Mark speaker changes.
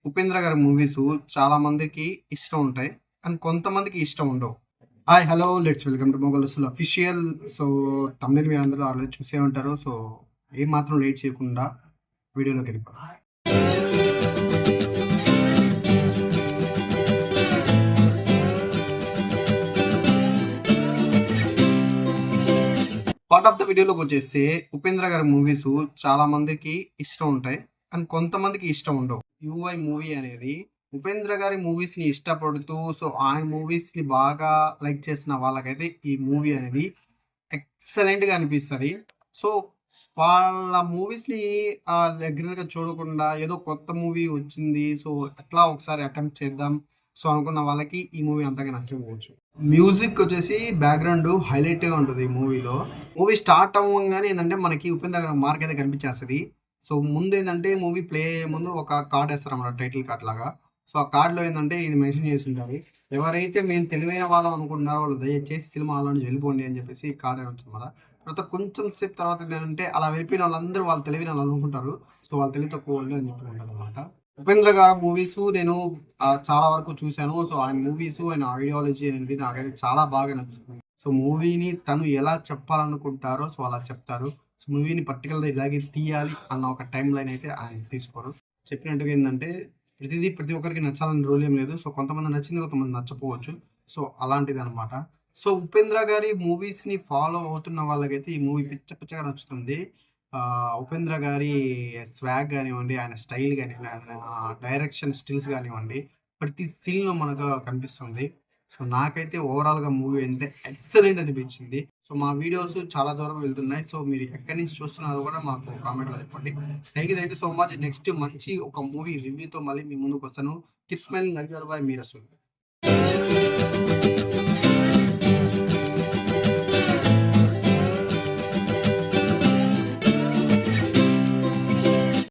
Speaker 1: ఉపేంద్ర గారి మూవీస్ చాలా మందికి ఇష్టం ఉంటాయి. అండ్ కొంతమందికి ఇష్టం ఉండవు. Hi! Hello! Let's welcome to Mogul official. So, thumbnail మీరందరూ ఆల్రెడీ చూసే ఉంటారు. సో, ఏమాత్రం లేట్ చేయకుండా వీడియోలోకెళ్ళిపోదాం. పార్ట్ ఆఫ్ ద వీడియోలోకొచ్చేస్తే ఉపేంద్ర గారి మూవీస్ చాలా మందికి ఇష్టం ఉంటాయి. అండ్ కొంతమందికి ఇష్టం ఉండవు. 'యూఐ' మూవీ అనేది ఉపేంద్ర గారి మూవీస్‌ని ఇష్టపడుతూ ఆయన మూవీస్‌ని బాగా లైక్ చేసిన వాళ్ళకైతే ఈ మూవీ అనేది ఎక్సలెంట్‌గా అనిపిస్తది. సో, వాళ్ళ మూవీస్‌ని రెగ్యులర్‌గా చూడకుండా ఏదో కొత్త మూవీ వచ్చింది. సో, ఎట్లా ఒకసారి అటెంప్ట్ చేద్దాం. సో, అనుకున్న వాళ్ళకి ఈ మూవీ అంతగా నచ్చకపోవచ్చు. మ్యూజిక్ వచ్చేసి బ్యాక్‌గ్రౌండ్ హైలైట్‌గా ఉంటది ఈ మూవీలో. మూవీ స్టార్ట్ అవ్వంగానే ఏందంటే మనకి ఉపేంద్ర గారి మార్క్ అయితే కనిపించేస్తది. సో, ముందేందంటే మూవీ ప్లే అయ్యే ముందు ఒక కార్డ్ ఏస్తారన్నమాట, టైటిల్ కార్డ్ లాగా. సో, ఆ కార్డ్‌లో ఏందంటే ఇది మెన్షన్ చేసుంటారు. ఎవరైతే మేము తెలివైన వాళ్ళం అనుకుంటున్నారో వాళ్ళు దయచేసి సినిమా హాల్‌లో నుంచి వెళ్ళిపోండి అని చెప్పేసి కార్డ్ అని ఉంటదన్నమాట. తర్వాత కొంచెం సేపు తర్వాత ఏంటంటే అలా వెళ్ళిపోయిన వాళ్ళందరూ వాళ్ళు తెలివైన వాళ్ళు అనుకుంటారు. సో, వాళ్ళు తెలివి తక్కువోళ్ళు అని చెప్పి ఉంటదన్నమాట. ఉపేంద్ర గారి మూవీసు నేను చాలా వరకు చూసాను. సో, ఆయన మూవీసు, ఆయన ఐడియాలజీ అనేది నాకైతే చాలా బాగా నచ్చుతుంది. సో, మూవీని తను ఎలా చెప్పాలనుకుంటారో సో, అలా చెప్తారు. సో, మూవీని పర్టిక్యులర్‌గా ఇలాగే తీయాలి అన్న ఒక టైమ్ లైన్ అయితే ఆయన తీసుకోరు. చెప్పినట్టుగా ఏందంటే ప్రతిదీ ప్రతి ఒక్కరికి నచ్చాలని రూల్ ఏం లేదు. సో, కొంతమంది నచ్చింది, కొంతమంది నచ్చకపోవచ్చు. సో, అలాంటిదనమాట. సో, ఉపేంద్ర గారి మూవీస్‌ని ఫాలో అవుతున్న వాళ్ళకైతే ఈ మూవీ పిచ్చ పిచ్చగా నచ్చుతుంది. ఉపేంద్ర గారి స్వాగ్ గానివ్వండి, ఆయన స్టైల్ గానివ్వండి, ఆయన డైరెక్షన్ స్టిల్స్ గానివ్వండి, ప్రతి సీన్‌లో మనకు కనిపిస్తుంది. సో, నాకైతే ఓవరాల్‌గా మూవీ అయితే ఎక్సలెంట్ అనిపించింది. సో, మా వీడియోస్ చాలా దూరం వెళ్తున్నాయి. సో, మీరు ఎక్కడి నుంచి చూస్తున్నారో కూడా మాకు కామెంట్‌లో చెప్పండి. Thank you so much. Next మంచి ఒక మూవీ రివ్యూతో మళ్ళీ మీ ముందుకొస్తాను. Keep smiling, love your boy మీరసు.